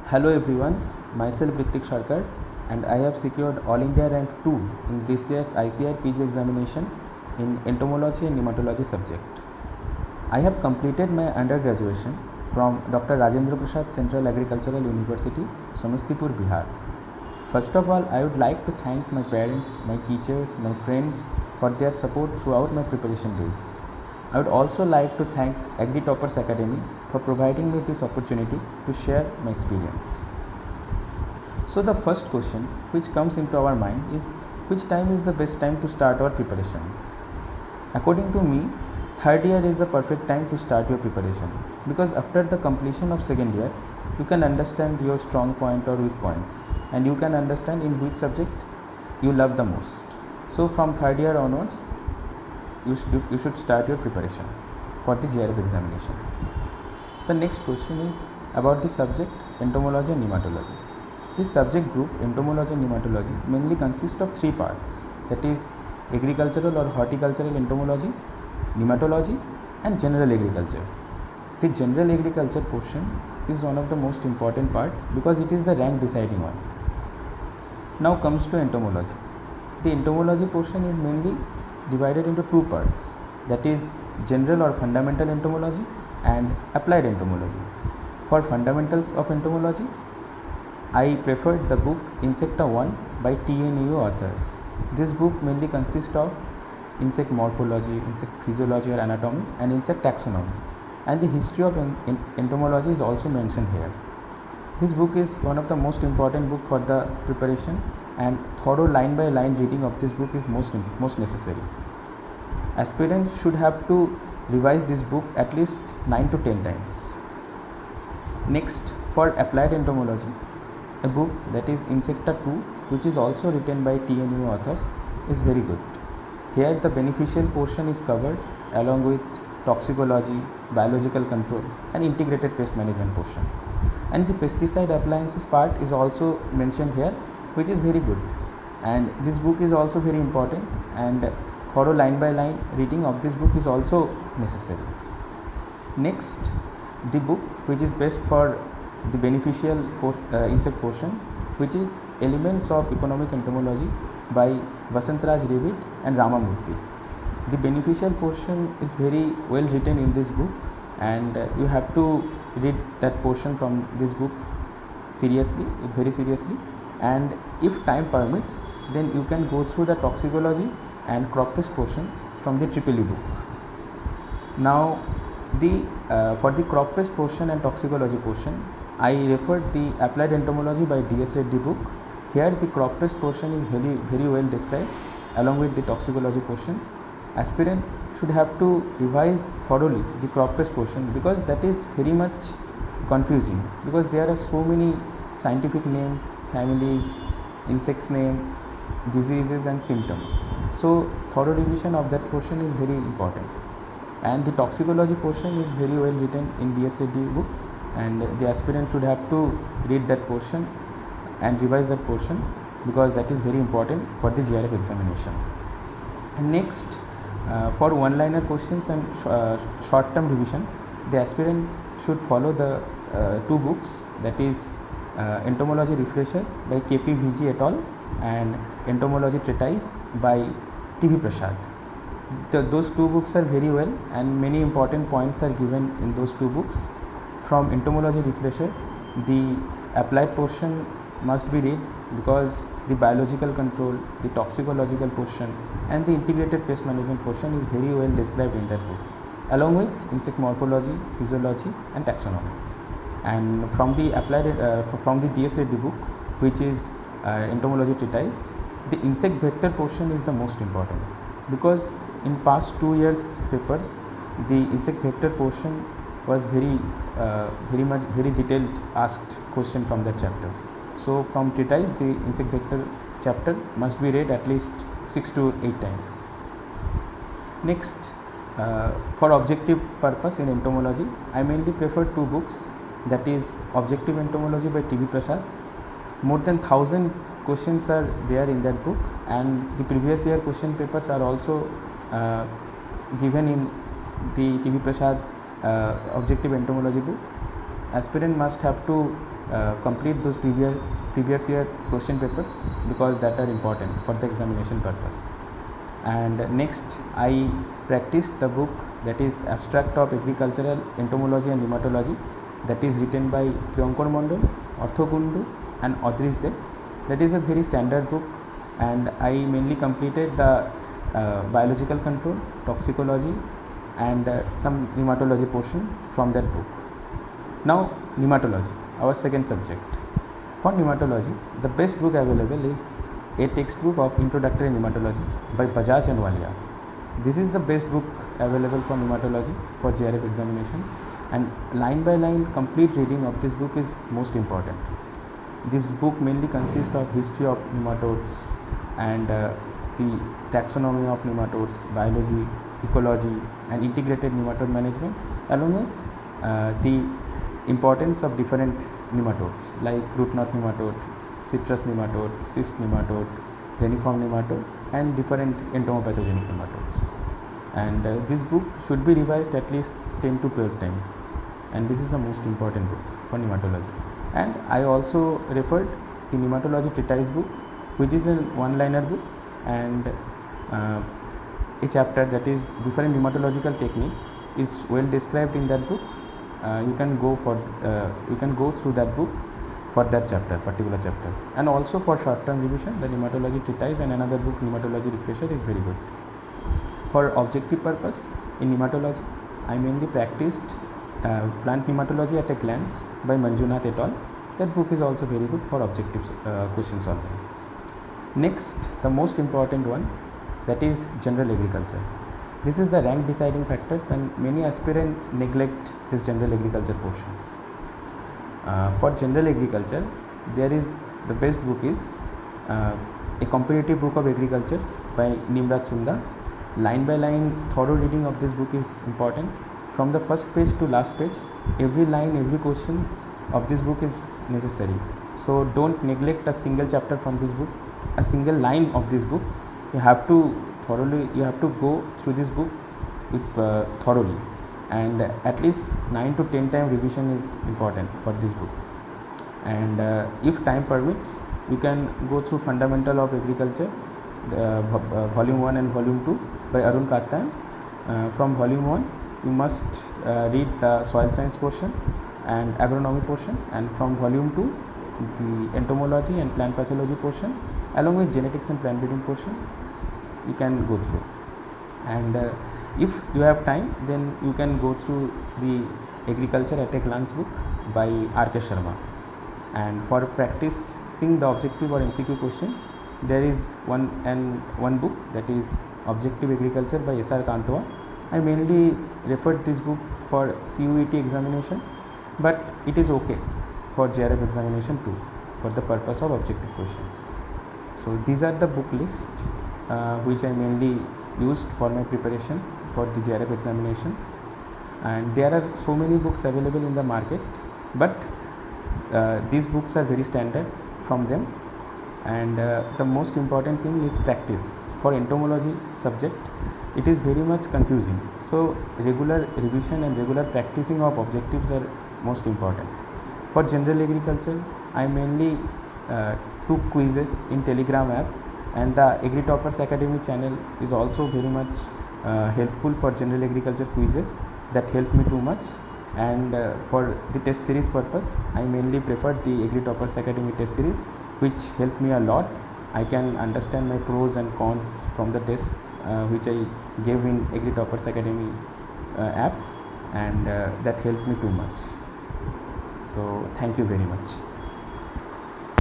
Hello everyone, myself Rittik Sarkar and I have secured All India rank 2 in this year's ICAR PG examination in entomology and nematology subject. I have completed my undergraduation from Dr. Rajendra Prasad Central Agricultural University, Samastipur, Bihar. First of all, I would like to thank my parents, my teachers, my friends for their support throughout my preparation days. I would also like to thank Agri Toppers Academy for providing me this opportunity to share my experience. So the first question which comes into our mind is, which time is the best time to start our preparation? According to me, third year is the perfect time to start your preparation, because after the completion of second year, you can understand your strong point or weak points, and you can understand in which subject you love the most. So from third year onwards, you should start your preparation for the JRF examination. The next question is about the subject entomology and nematology. This subject group, entomology and nematology, mainly consists of three parts, that is agricultural or horticultural entomology, nematology and general agriculture. The general agriculture portion is one of the most important part because it is the rank deciding one. Now comes to entomology. The entomology portion is mainly divided into two parts, that is general or fundamental entomology and applied entomology. For fundamentals of entomology, I preferred the book Insecta 1 by TNU authors. This book mainly consists of insect morphology, insect physiology or anatomy and insect taxonomy, and the history of entomology is also mentioned here. This book is one of the most important book for the preparation, and thorough line by line reading of this book is most necessary. Aspirants should have to revise this book at least 9 to 10 times. Next, for applied entomology, a book that is Insecta 2, which is also written by TNU authors, is very good. Here the beneficial portion is covered along with toxicology, biological control and integrated pest management portion. And the pesticide appliances part is also mentioned here, which is very good. And this book is also very important, and thorough line by line reading of this book is also necessary. Next, the book which is best for the beneficial insect portion, which is Elements of Economic Entomology by Vasantraj Revid and Ramamurthy. The beneficial portion is very well written in this book, and you have to read that portion from this book very seriously, and if time permits, then you can go through the toxicology and crop pest portion from the EEE book. Now for the crop pest portion and toxicology portion, I referred the Applied Entomology by DS Reddy book. Here the crop pest portion is very well described along with the toxicology portion. Aspirant should have to revise thoroughly the crop pest portion, because that is very much confusing, because there are so many scientific names, families, insects name, diseases and symptoms. So thorough revision of that portion is very important. And the toxicology portion is very well written in DS Reddy book, and the aspirant should have to read that portion and revise that portion, because that is very important for the JRF examination. And next, for one-liner questions and short-term revision, the aspirant should follow the two books, that is Entomology Refresher by KP VG et al. And Entomology Treatise by TV Prasad. Those two books are very well, and many important points are given in those two books. From Entomology Refresher, the applied portion must be read, because the biological control, the toxicological portion and the integrated pest management portion is very well described in that book, along with insect morphology, physiology and taxonomy. And from the from the DS Reddy book, which is Entomology Treatise, the insect vector portion is the most important, because in past 2 years papers, the insect vector portion was very detailed asked question from that chapters. So from treatise, the insect vector chapter must be read at least 6 to 8 times. Next, for objective purpose in entomology, I mainly prefer two books, that is Objective Entomology by TV Prasad. More than 1000 questions are there in that book, and the previous year question papers are also given in the TV Prasad Objective Entomology book. Aspirant must have to complete those previous year question papers, because that are important for the examination purpose. And next, I practiced the book that is Abstract of Agricultural Entomology and Nematology, that is written by Priyankar Mondal, Artho Kundu and Adrish De. That is a very standard book, and I mainly completed the biological control, toxicology and some nematology portion from that book. Now nematology, our second subject. For nematology, the best book available is a textbook of Introductory Nematology by Bajaj and Walia. This is the best book available for nematology for JRF examination, and line by line complete reading of this book is most important. This book mainly consists of history of nematodes and the taxonomy of nematodes, biology, ecology and integrated nematode management, along with the importance of different nematodes like root knot nematode, citrus nematode, cyst nematode, reniform nematode and different entomopathogenic nematodes. And this book should be revised at least 10 to 12 times, and this is the most important book for nematology. And I also referred the nematology treatise book, which is a one-liner book, and a chapter that is different nematological techniques is well described in that book. You can go through that book for that particular chapter. And also for short-term revision, the nematology treatise and another book, nematology refresher, is very good. For objective purpose in nematology, I mainly practiced plant nematology at a glance by Manjunath et al. That book is also very good for objective question solving. Next, the most important one, that is general agriculture. This is the rank deciding factors, and many aspirants neglect this general agriculture portion. For general agriculture, there is the best book is a comparative book of agriculture by Nimraj Sunda. Line by line thorough reading of this book is important. From the first page to last page, every line, every questions of this book is necessary. So don't neglect a single chapter from this book, a single line of this book. You have to go through this book with thoroughly, and at least 9 to 10 time revision is important for this book. And if time permits, you can go through Fundamental of Agriculture, volume 1 and volume 2 by Arun Katan. From volume 1 you must read the soil science portion and agronomy portion, and from volume 2 the entomology and plant pathology portion along with genetics and plant breeding portion you can go through. And if you have time, then you can go through the Agriculture at a Glance book by R.K. Sharma. And for practicing the objective or MCQ questions, there is one book, that is Objective Agriculture by S.R. Kantwa. I mainly referred this book for CUET examination, but it is okay for JRF examination too, for the purpose of objective questions. So these are the book list which I mainly used for my preparation for the JRF examination. And there are so many books available in the market, but these books are very standard from them. And the most important thing is practice. For entomology subject, it is very much confusing, so regular revision and regular practicing of objectives are most important. For general agriculture, I mainly took quizzes in Telegram app, and the Agri Toppers Academy channel is also very much helpful for general agriculture quizzes. That helped me too much. And for the test series purpose, I mainly preferred the Agri Toppers Academy test series, which helped me a lot. I can understand my pros and cons from the tests which I gave in Agri Toppers Academy app, and that helped me too much. So thank you very much.